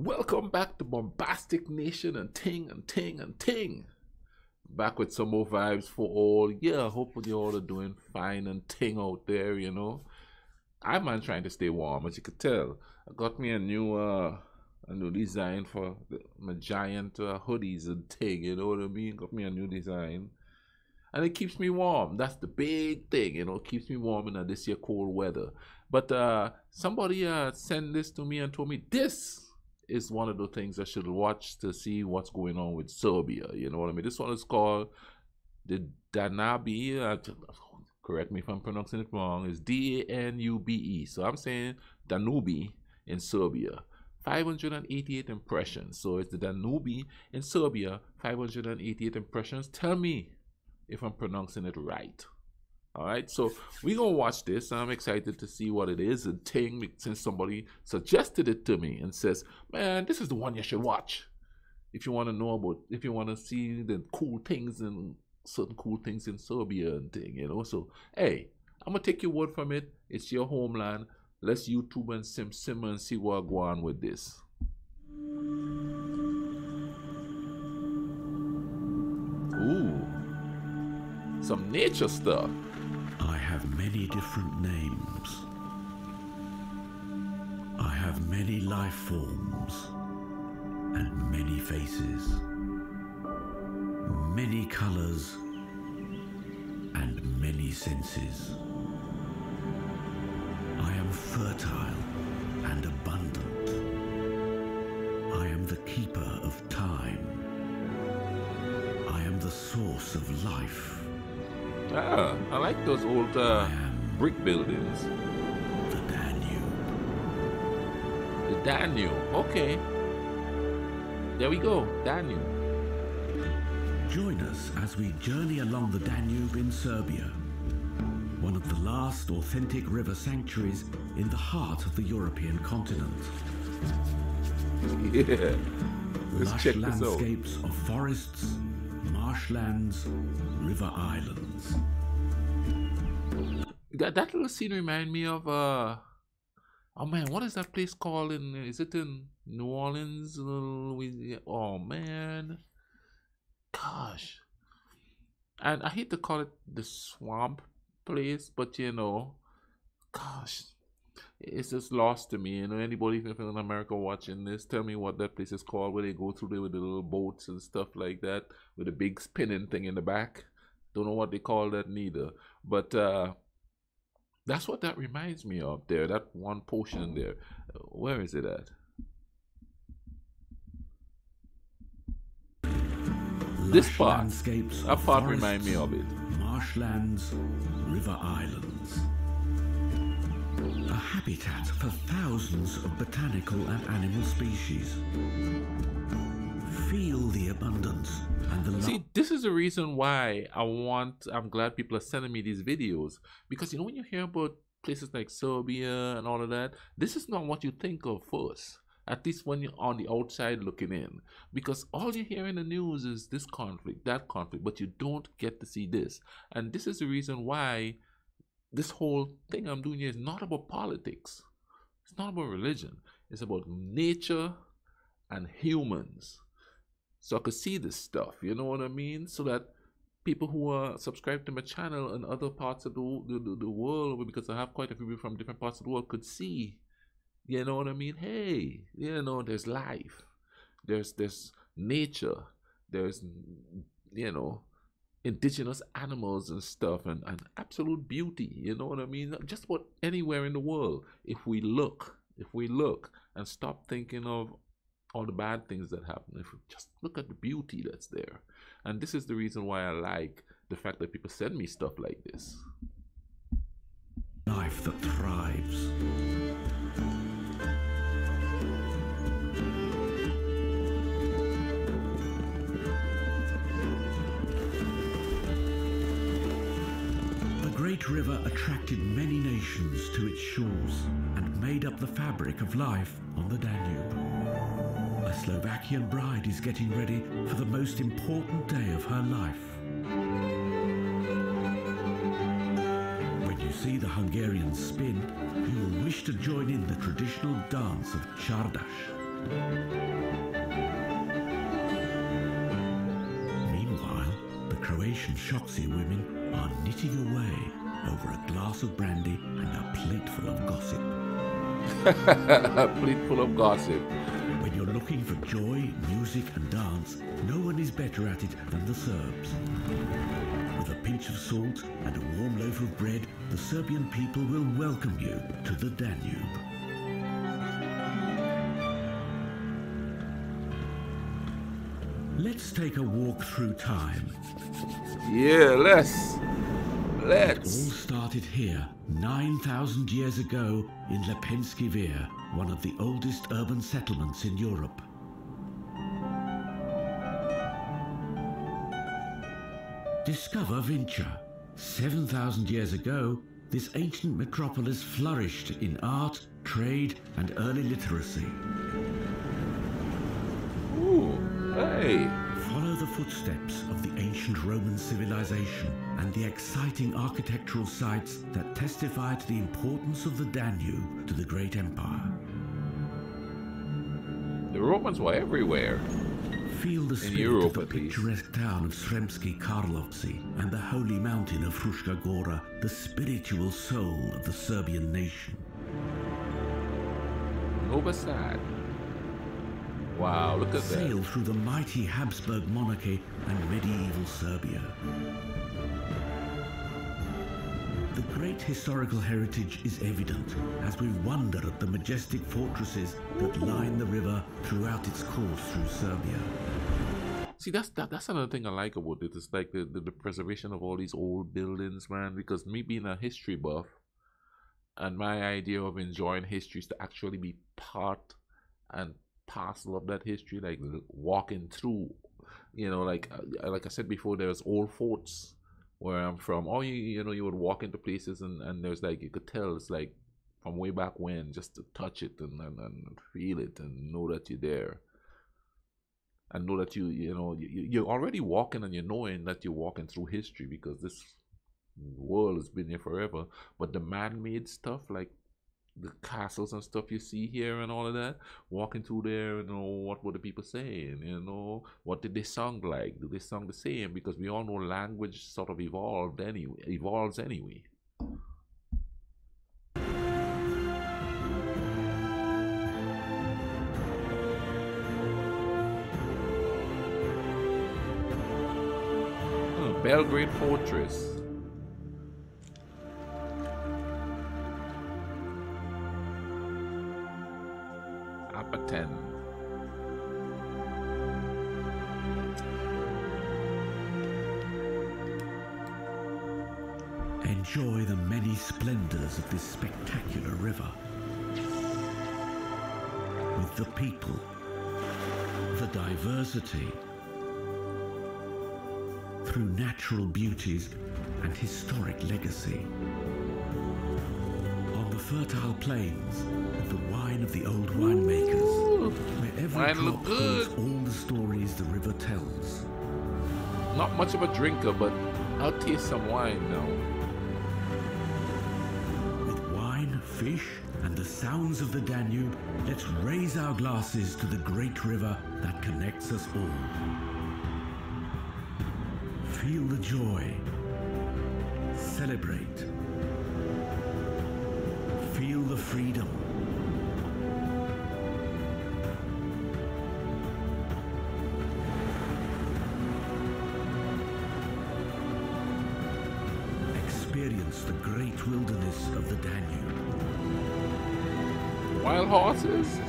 Welcome back to Bombastic Nation and Ting and Ting and Ting. Back with some more vibes for all. Yeah, hopefully you all are doing fine and ting out there, you know. I'm trying to stay warm, as you could tell. I got me a new design for my giant hoodies and ting, you know what I mean? Got me a new design. And it keeps me warm. That's the big thing, you know. It keeps me warm in this year cold weather. But somebody sent this to me and told me this is one of the things I should watch to see what's going on with Serbia. You know what I mean? This one is called the Danube. Correct me if I'm pronouncing it wrong. It's Danube. So I'm saying Danube in Serbia. 588 impressions. So it's the Danube in Serbia. 588 impressions. Tell me if I'm pronouncing it right. All right, so we're gonna watch this. I'm excited to see what it is and ting, since somebody suggested it to me and says, man, this is the one you should watch if you want to know about, if you want to see the cool things and certain cool things in Serbia and thing, you know. So hey, I'm gonna take your word from it. It's your homeland. Let's YouTube and sim and see what go on with this. Ooh, some nature stuff. I have many different names. I have many life forms and many faces, many colors and many senses. I am fertile and abundant. I am the keeper of time. I am the source of life. Ah, I like those old brick buildings. The Danube. The Danube. Okay. There we go. Danube. Join us as we journey along the Danube in Serbia, one of the last authentic river sanctuaries in the heart of the European continent. Yeah. Let's Lush check this out. landscapes of forests, marshlands, river islands. That little scene remind me of oh man, what is that place called in, is it in New Orleans, Louisiana? Oh man, gosh, and I hate to call it the swamp place, but you know, gosh, it's just lost to me. You know, anybody from America watching this, tell me what that place is called, where they go through there with the little boats and stuff like that, with a big spinning thing in the back. Don't know what they call that neither, but that's what that reminds me of there, that one portion there. Where is it at? This part. That part reminds me of it. Marshlands, river islands. A habitat for thousands of botanical and animal species. Feel the abundance and the See, this is the reason why I'm glad people are sending me these videos, because you know, when you hear about places like Serbia and all of that, this is not what you think of first, at least when you're on the outside looking in, because all you hear in the news is this conflict, that conflict, but you don't get to see this. And this is the reason why this whole thing I'm doing here is not about politics, it's not about religion, it's about nature and humans. So I could see this stuff, you know what I mean? So that people who are subscribed to my channel in other parts of the world, because I have quite a few people from different parts of the world, could see, you know what I mean? Hey, you know, there's life, there's nature, there's, you know, indigenous animals and stuff, and absolute beauty, you know what I mean? Just about anywhere in the world, if we look and stop thinking of all the bad things that happen, if we just look at the beauty that's there. And this is the reason why I like the fact that people send me stuff like this. life that thrives. The great river attracted many nations to its shores and made up the fabric of life on the Danube. A Slovakian bride is getting ready for the most important day of her life. When you see the Hungarian spin, you will wish to join in the traditional dance of Csardas. Meanwhile, the Croatian Shoxi women are knitting away over a glass of brandy and a plate full of gossip. A plate full of gossip. When you're looking for joy, music and dance, no one is better at it than the Serbs. With a pinch of salt and a warm loaf of bread, the Serbian people will welcome you to the Danube. Let's take a walk through time. Yeah, let's. It all started here, 9,000 years ago, in Lepenski Vir, one of the oldest urban settlements in Europe. Discover Vinča. 7,000 years ago, this ancient metropolis flourished in art, trade, and early literacy. Ooh, hey. Follow the footsteps of the ancient Roman civilization and the exciting architectural sites that testify to the importance of the Danube to the great empire. The Romans were everywhere. Feel the spirit Europe, of the picturesque town of Sremski Karlovci and the holy mountain of Fruška Gora, the spiritual soul of the Serbian nation. Novi Sad. Wow, look at that. Sail through the mighty Habsburg monarchy and medieval Serbia. The great historical heritage is evident as we wander at the majestic fortresses that line the river throughout its course through Serbia. See, that's another thing I like about it. It's like the preservation of all these old buildings, man. Because me being a history buff, and my idea of enjoying history is to actually be part and parcel of that history, like walking through, you know, like I said before, there's old forts where I'm from. Oh, you know, you would walk into places and there's like, you could tell it's like from way back when, just to touch it and feel it and know that you're there. And know that you're already walking and you're knowing that you're walking through history, because this world has been here forever. But the man-made stuff, like the castles and stuff you see here and all of that, walking through there, you know, what were the people saying? You know, what did they sound like? Do they sound the same? Because we all know language sort of evolves anyway. Belgrade Fortress. Apaten. Enjoy the many splendors of this spectacular river. With the people, the diversity, through natural beauties and historic legacy. On the fertile plains, the wine of the old winemakers, where every drop holds all the stories the river tells. Not much of a drinker, but I'll taste some wine now. With wine, fish, and the sounds of the Danube, let's raise our glasses to the great river that connects us all. Feel the joy. Celebrate. Feel the freedom. Experience the great wilderness of the Danube. Wild horses?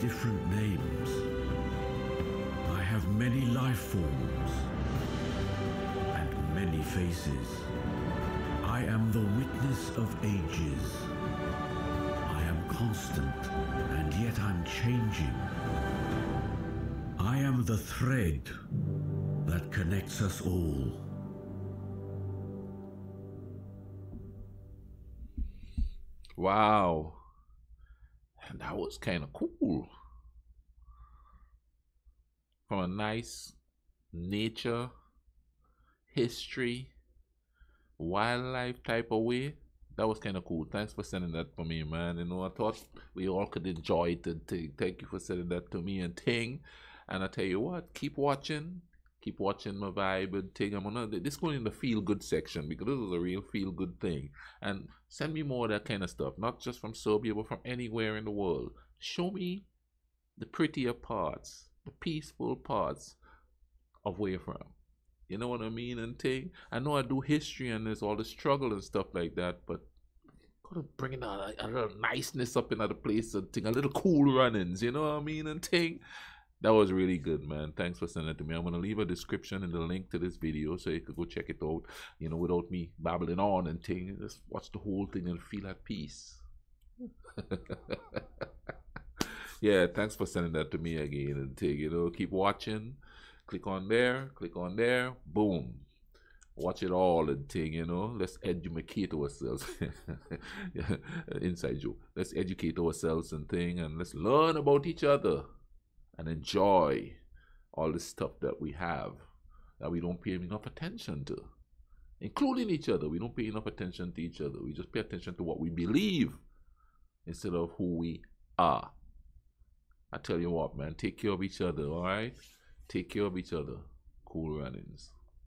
Different names. I have many life forms and many faces. I am the witness of ages. I am constant and yet I'm changing. I am the thread that connects us all. Wow. And that was kind of cool. From a nice nature history, wildlife type of way. That was kind of cool. Thanks for sending that for me, man. You know, I thought we all could enjoy it and thing. Thank you for sending that to me and thing. And I tell you what, keep watching my vibe and thing. I'm gonna this going in the feel good section because this is a real feel good thing. And send me more of that kind of stuff, not just from Serbia, but from anywhere in the world. Show me the prettier parts, the peaceful parts of where you're from. You know what I mean? And thing. I know I do history and there's all the struggle and stuff like that, but gotta bring in a little niceness up in other place and thing, a little cool runnings, you know what I mean? And thing. That was really good, man. Thanks for sending it to me. I'm gonna leave a description and the link to this video so you could go check it out, you know, without me babbling on and thing. Just watch the whole thing and feel at peace. Yeah, thanks for sending that to me again and thing, you know, keep watching. Click on there, boom. Watch it all and thing, you know. Let's educate ourselves. Inside joke. Let's educate ourselves and thing, and let's learn about each other and enjoy all the stuff that we have that we don't pay enough attention to, including each other. We don't pay enough attention to each other. We just pay attention to what we believe instead of who we are. I tell you what, man, take care of each other, all right? Take care of each other. Cool runnings.